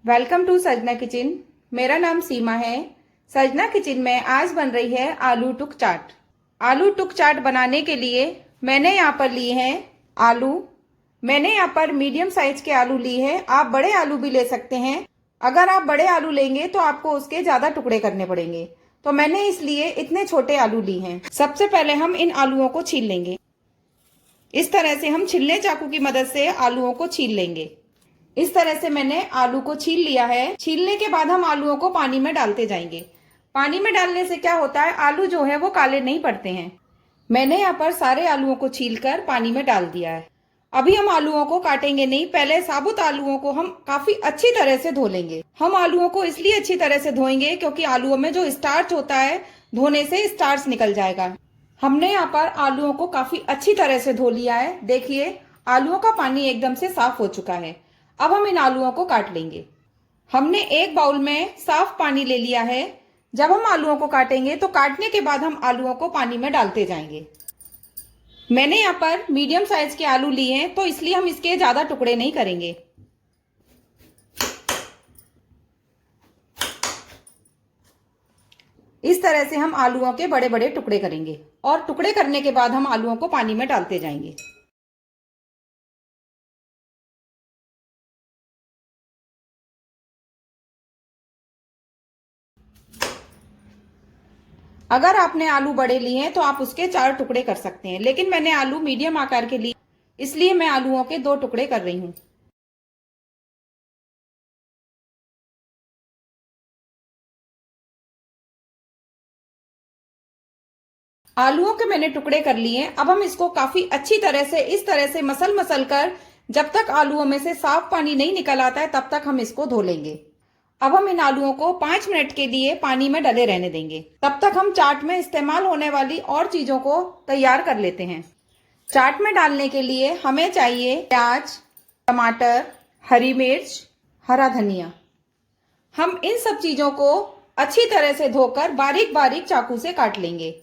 Welcome to सजना kitchen. मेरा नाम सीमा है। सजना किचन में आज बन रही है आलू टुक चाट। आलू टुक चाट बनाने के लिए मैंने यहाँ पर लिए हैं आलू। मैंने यहाँ पर मीडियम साइज के आलू लिए हैं। आप बड़े आलू भी ले सकते हैं। अगर आप बड़े आलू लेंगे तो आपको उसके ज्यादा टुकड़े करने पड़ेंगे, तो मैंने इसलिए इतने छोटे आलू लिए हैं। सबसे पहले हम इन आलूओं को छील लेंगे। इस तरह से हम छिलने चाकू की मदद से आलूओं को छील लेंगे। इस तरह से मैंने आलू को छील लिया है। छीलने के बाद हम आलूओं को पानी में डालते जाएंगे। पानी में डालने से क्या होता है, आलू जो है वो काले नहीं पड़ते हैं। मैंने यहाँ पर सारे आलूओं को छीलकर पानी में डाल दिया है। अभी हम आलूओं को काटेंगे नहीं, पहले साबुत आलूओं को हम काफी अच्छी तरह से धो लेंगे। हम आलूओं को इसलिए अच्छी तरह से धोएंगे क्योंकि आलूओं में जो स्टार्च होता है, धोने से स्टार्च निकल जाएगा। हमने यहाँ पर आलूओं को काफी अच्छी तरह से धो लिया है। देखिए, आलूओं का पानी एकदम से साफ हो चुका है। अब हम इन आलूओं को काट लेंगे। हमने एक बाउल में साफ पानी ले लिया है। जब हम आलूओं को काटेंगे तो काटने के बाद हम आलूओं को पानी में डालते जाएंगे। मैंने यहाँ पर मीडियम साइज के आलू लिए हैं, तो इसलिए हम इसके ज्यादा टुकड़े नहीं करेंगे। इस तरह से हम आलूओं के बड़े बड़े टुकड़े करेंगे और टुकड़े करने के बाद हम आलूओं को पानी में डालते जाएंगे। अगर आपने आलू बड़े लिए हैं तो आप उसके 4 टुकड़े कर सकते हैं, लेकिन मैंने आलू मीडियम आकार के लिए, इसलिए मैं आलूओं के 2 टुकड़े कर रही हूं। आलूओं के मैंने टुकड़े कर लिए। अब हम इसको काफी अच्छी तरह से इस तरह से मसल मसल कर, जब तक आलूओं में से साफ पानी नहीं निकल आता है तब तक हम इसको धो लेंगे। अब हम इन आलूओं को 5 मिनट के लिए पानी में डले रहने देंगे। तब तक हम चाट में इस्तेमाल होने वाली और चीजों को तैयार कर लेते हैं। चाट में डालने के लिए हमें चाहिए प्याज, टमाटर, हरी मिर्च, हरा धनिया। हम इन सब चीजों को अच्छी तरह से धोकर बारीक बारीक चाकू से काट लेंगे।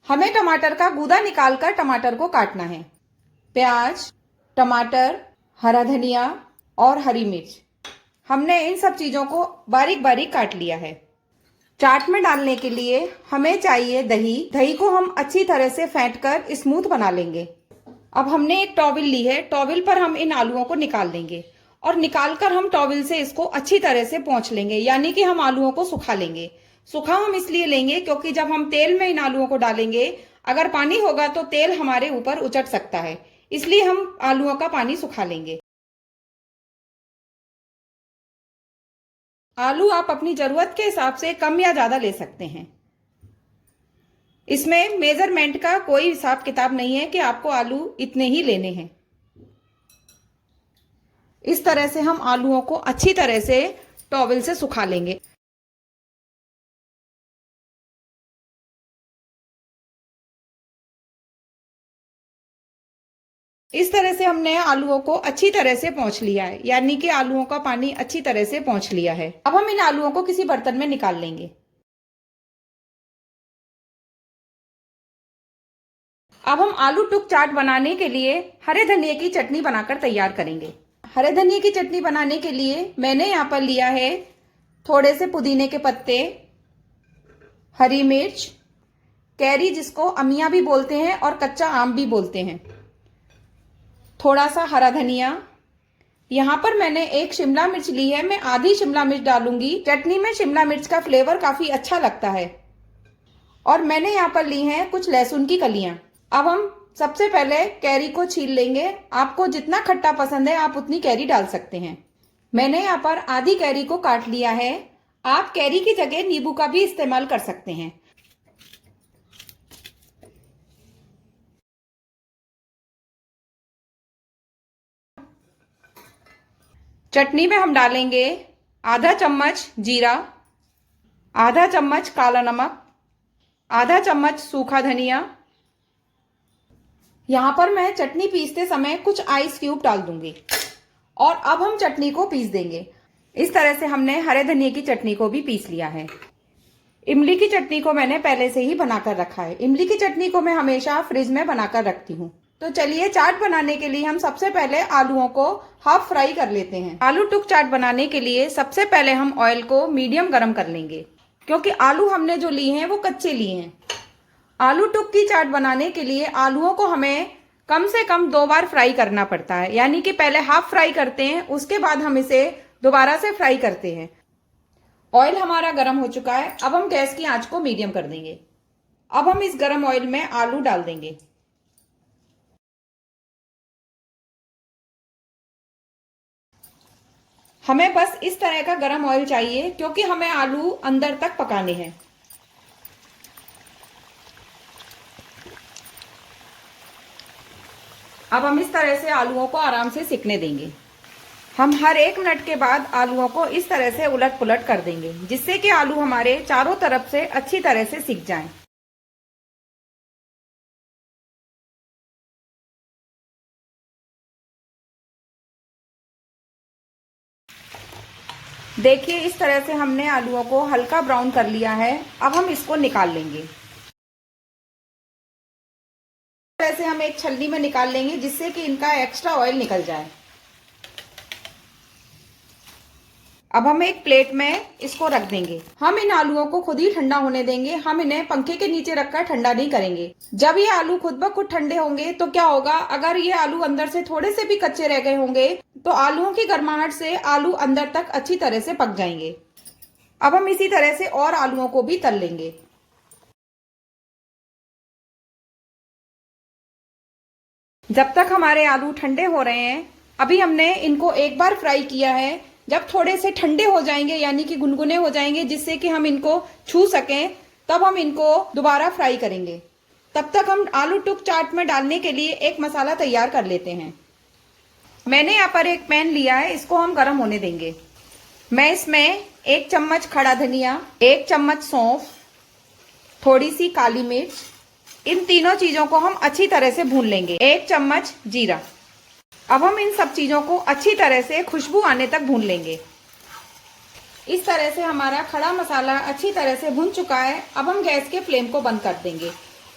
हमें टमाटर का गूदा निकालकर टमाटर को काटना है। प्याज, टमाटर, हरा धनिया और हरी मिर्च, हमने इन सब चीजों को बारीक बारीक काट लिया है। चाट में डालने के लिए हमें चाहिए दही। दही को हम अच्छी तरह से फेंटकर स्मूथ बना लेंगे। अब हमने एक टॉवल ली है। टॉवल पर हम इन आलूओं को निकाल देंगे और निकालकर हम टॉवल से इसको अच्छी तरह से पोंछ लेंगे, यानी कि हम आलूओं को सुखा लेंगे। सुखा हम इसलिए लेंगे क्योंकि जब हम तेल में इन आलूओं को डालेंगे, अगर पानी होगा तो तेल हमारे ऊपर उचट सकता है, इसलिए हम आलूओं का पानी सुखा लेंगे। आलू आप अपनी जरूरत के हिसाब से कम या ज्यादा ले सकते हैं। इसमें मेजरमेंट का कोई हिसाब किताब नहीं है कि आपको आलू इतने ही लेने हैं। इस तरह से हम आलूओं को अच्छी तरह से टॉवल से सुखा लेंगे। इस तरह से हमने आलूओं को अच्छी तरह से पोंछ लिया है, यानी कि आलूओं का पानी अच्छी तरह से पोंछ लिया है। अब हम इन आलूओं को किसी बर्तन में निकाल लेंगे। अब हम आलू टुक चाट बनाने के लिए हरे धनिए की चटनी बनाकर तैयार करेंगे। हरे धनिए की चटनी बनाने के लिए मैंने यहाँ पर लिया है थोड़े से पुदीने के पत्ते, हरी मिर्च, कैरी जिसको अमिया भी बोलते हैं और कच्चा आम भी बोलते हैं, थोड़ा सा हरा धनिया। यहाँ पर मैंने एक शिमला मिर्च ली है। मैं आधी शिमला मिर्च डालूंगी। चटनी में शिमला मिर्च का फ्लेवर काफी अच्छा लगता है। और मैंने यहाँ पर ली हैं कुछ लहसुन की कलियां। अब हम सबसे पहले कैरी को छील लेंगे। आपको जितना खट्टा पसंद है आप उतनी कैरी डाल सकते हैं। मैंने यहाँ पर आधी कैरी को काट लिया है। आप कैरी की जगह नींबू का भी इस्तेमाल कर सकते हैं। चटनी में हम डालेंगे आधा चम्मच जीरा, आधा चम्मच काला नमक, आधा चम्मच सूखा धनिया। यहां पर मैं चटनी पीसते समय कुछ आइस क्यूब डाल दूंगी और अब हम चटनी को पीस देंगे। इस तरह से हमने हरे धनिए की चटनी को भी पीस लिया है। इमली की चटनी को मैंने पहले से ही बनाकर रखा है। इमली की चटनी को मैं हमेशा फ्रिज में बनाकर रखती हूँ। तो चलिए चाट बनाने के लिए हम सबसे पहले आलूओं को हाफ फ्राई कर लेते हैं। आलू टुक चाट बनाने के लिए सबसे पहले हम ऑयल को मीडियम गरम कर लेंगे, क्योंकि आलू हमने जो लिए हैं वो कच्चे लिए हैं। आलू टुक की चाट बनाने के लिए आलूओं को हमें कम से कम 2 बार फ्राई करना पड़ता है, यानी कि पहले हाफ फ्राई करते हैं, उसके बाद हम इसे दोबारा से फ्राई करते हैं। ऑयल हमारा गर्म हो चुका है। अब हम गैस की आंच को मीडियम कर देंगे। अब हम इस गर्म ऑयल में आलू डाल देंगे। हमें बस इस तरह का गरम ऑयल चाहिए, क्योंकि हमें आलू अंदर तक पकाने हैं। अब हम इस तरह से आलूओं को आराम से सिकने देंगे। हम हर 1 मिनट के बाद आलूओं को इस तरह से उलट पुलट कर देंगे, जिससे कि आलू हमारे चारों तरफ से अच्छी तरह से सिक जाएं। देखिए इस तरह से हमने आलूओं को हल्का ब्राउन कर लिया है। अब हम इसको निकाल लेंगे। इस तरह से हम एक छलनी में निकाल लेंगे, जिससे कि इनका एक्स्ट्रा ऑयल निकल जाए। अब हम एक प्लेट में इसको रख देंगे। हम इन आलूओं को खुद ही ठंडा होने देंगे। हम इन्हें पंखे के नीचे रखकर ठंडा नहीं करेंगे। जब ये आलू खुद ब खुद ठंडे होंगे तो क्या होगा, अगर ये आलू अंदर से थोड़े से भी कच्चे रह गए होंगे तो आलूओं की गर्माहट से आलू अंदर तक अच्छी तरह से पक जाएंगे। अब हम इसी तरह से और आलूओं को भी तल लेंगे। जब तक हमारे आलू ठंडे हो रहे हैं, अभी हमने इनको एक बार फ्राई किया है। जब थोड़े से ठंडे हो जाएंगे, यानी कि गुनगुने हो जाएंगे, जिससे कि हम इनको छू सकें, तब हम इनको दोबारा फ्राई करेंगे। तब तक हम आलू टुक चाट में डालने के लिए एक मसाला तैयार कर लेते हैं। मैंने यहाँ पर एक पैन लिया है, इसको हम गर्म होने देंगे। मैं इसमें 1 चम्मच खड़ा धनिया, 1 चम्मच सौंफ, थोड़ी सी काली मिर्च, इन तीनों चीजों को हम अच्छी तरह से भून लेंगे। 1 चम्मच जीरा। अब हम इन सब चीजों को अच्छी तरह से खुशबू आने तक भून लेंगे। इस तरह से हमारा खड़ा मसाला अच्छी तरह से भून चुका है। अब हम गैस के फ्लेम को बंद कर देंगे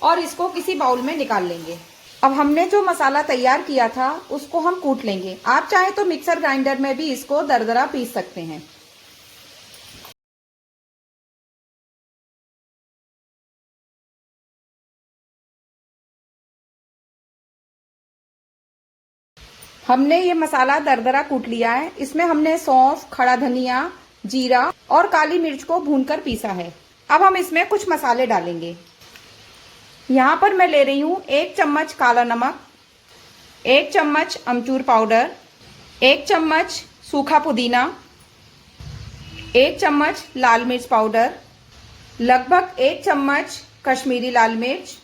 और इसको किसी बाउल में निकाल लेंगे। अब हमने जो मसाला तैयार किया था उसको हम कूट लेंगे। आप चाहे तो मिक्सर ग्राइंडर में भी इसको दरदरा पीस सकते हैं। हमने ये मसाला दरदरा कूट लिया है। इसमें हमने सौंफ, खड़ा धनिया, जीरा और काली मिर्च को भूनकर पीसा है। अब हम इसमें कुछ मसाले डालेंगे। यहाँ पर मैं ले रही हूँ 1 चम्मच काला नमक, 1 चम्मच अमचूर पाउडर, 1 चम्मच सूखा पुदीना, 1 चम्मच लाल मिर्च पाउडर, लगभग 1 चम्मच कश्मीरी लाल मिर्च।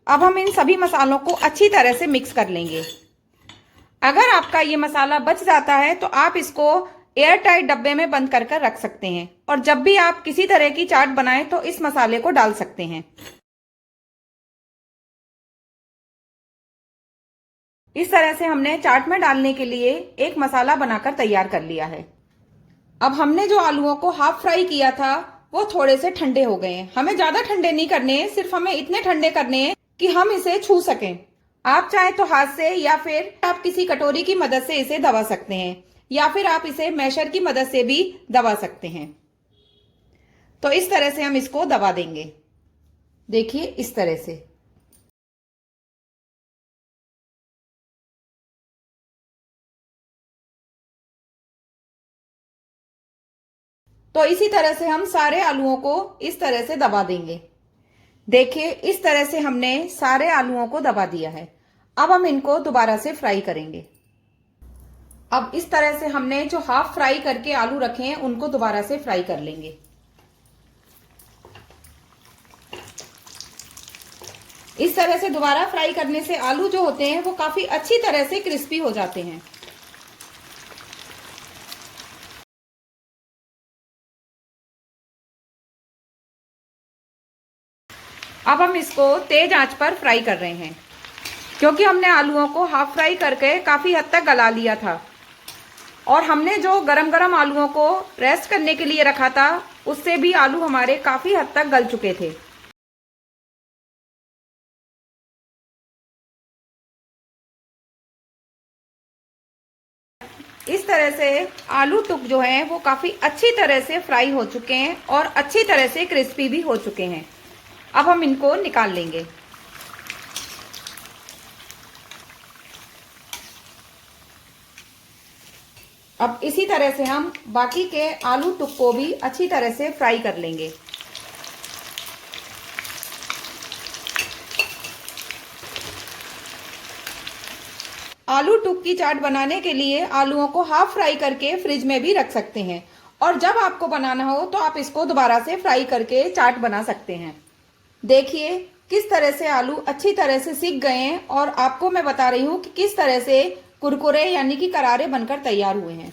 अब हम इन सभी मसालों को अच्छी तरह से मिक्स कर लेंगे। अगर आपका ये मसाला बच जाता है तो आप इसको एयर टाइट डब्बे में बंद कर कर रख सकते हैं, और जब भी आप किसी तरह की चाट बनाएं तो इस मसाले को डाल सकते हैं। इस तरह से हमने चाट में डालने के लिए एक मसाला बनाकर तैयार कर लिया है। अब हमने जो आलूओं को हाफ फ्राई किया था वो थोड़े से ठंडे हो गए हैं। हमें ज्यादा ठंडे नहीं करने हैं, सिर्फ हमें इतने ठंडे करने हैं कि हम इसे छू सकें। आप चाहे तो हाथ से या फिर आप किसी कटोरी की मदद से इसे दबा सकते हैं, या फिर आप इसे मैशर की मदद से भी दबा सकते हैं। तो इस तरह से हम इसको दबा देंगे। देखिए इस तरह से। तो इसी तरह से हम सारे आलूओं को इस तरह से दबा देंगे। देखिए इस तरह से हमने सारे आलूओं को दबा दिया है। अब हम इनको दोबारा से फ्राई करेंगे। अब इस तरह से हमने जो हाफ फ्राई करके आलू रखे हैं उनको दोबारा से फ्राई कर लेंगे। इस तरह से दोबारा फ्राई करने से आलू जो होते हैं वो काफी अच्छी तरह से क्रिस्पी हो जाते हैं। अब हम इसको तेज आंच पर फ्राई कर रहे हैं, क्योंकि हमने आलूओं को हाफ फ्राई करके काफी हद तक गला लिया था, और हमने जो गरम गरम आलूओं को रेस्ट करने के लिए रखा था उससे भी आलू हमारे काफी हद तक गल चुके थे। इस तरह से आलू टुक जो है वो काफ़ी अच्छी तरह से फ्राई हो चुके हैं और अच्छी तरह से क्रिस्पी भी हो चुके हैं। अब हम इनको निकाल लेंगे। अब इसी तरह से हम बाकी के आलू टुक को भी अच्छी तरह से फ्राई कर लेंगे। आलू टुक की चाट बनाने के लिए आलूओं को हाफ फ्राई करके फ्रिज में भी रख सकते हैं और जब आपको बनाना हो तो आप इसको दोबारा से फ्राई करके चाट बना सकते हैं। देखिए किस तरह से आलू अच्छी तरह से सिक गए हैं और आपको मैं बता रही हूँ कि किस तरह से कुरकुरे यानी कि करारे बनकर तैयार हुए हैं।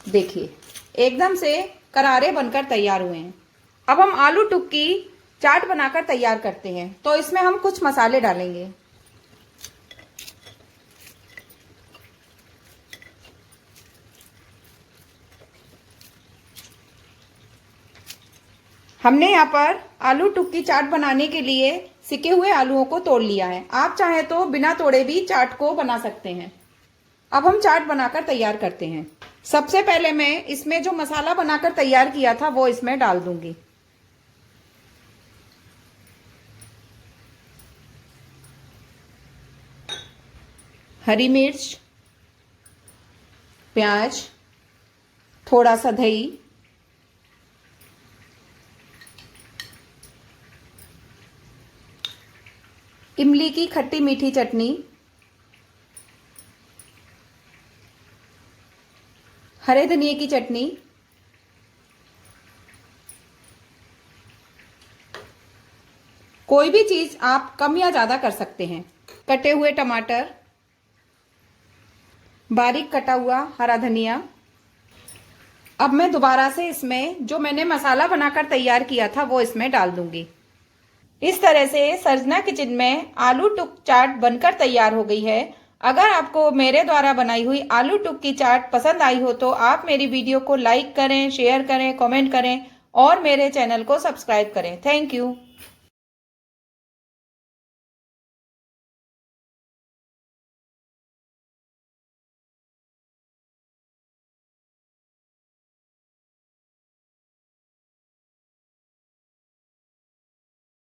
देखिए एकदम से करारे बनकर तैयार हुए हैं। अब हम आलू टुक की चाट बनाकर तैयार करते हैं। तो इसमें हम कुछ मसाले डालेंगे। हमने यहाँ पर आलू टुक की चाट बनाने के लिए सिके हुए आलूओं को तोड़ लिया है। आप चाहे तो बिना तोड़े भी चाट को बना सकते हैं। अब हम चाट बनाकर तैयार करते हैं। सबसे पहले मैं इसमें जो मसाला बनाकर तैयार किया था वो इसमें डाल दूंगी। हरी मिर्च, प्याज, थोड़ा सा दही, इमली की खट्टी मीठी चटनी, हरे धनिए की चटनी, कोई भी चीज आप कम या ज्यादा कर सकते हैं। कटे हुए टमाटर, बारीक कटा हुआ हरा धनिया। अब मैं दोबारा से इसमें जो मैंने मसाला बनाकर तैयार किया था वो इसमें डाल दूंगी। इस तरह से सर्जना किचन में आलू टुक चाट बनकर तैयार हो गई है। अगर आपको मेरे द्वारा बनाई हुई आलू टुक की चाट पसंद आई हो तो आप मेरी वीडियो को लाइक करें, शेयर करें, कमेंट करें और मेरे चैनल को सब्सक्राइब करें। Thank you.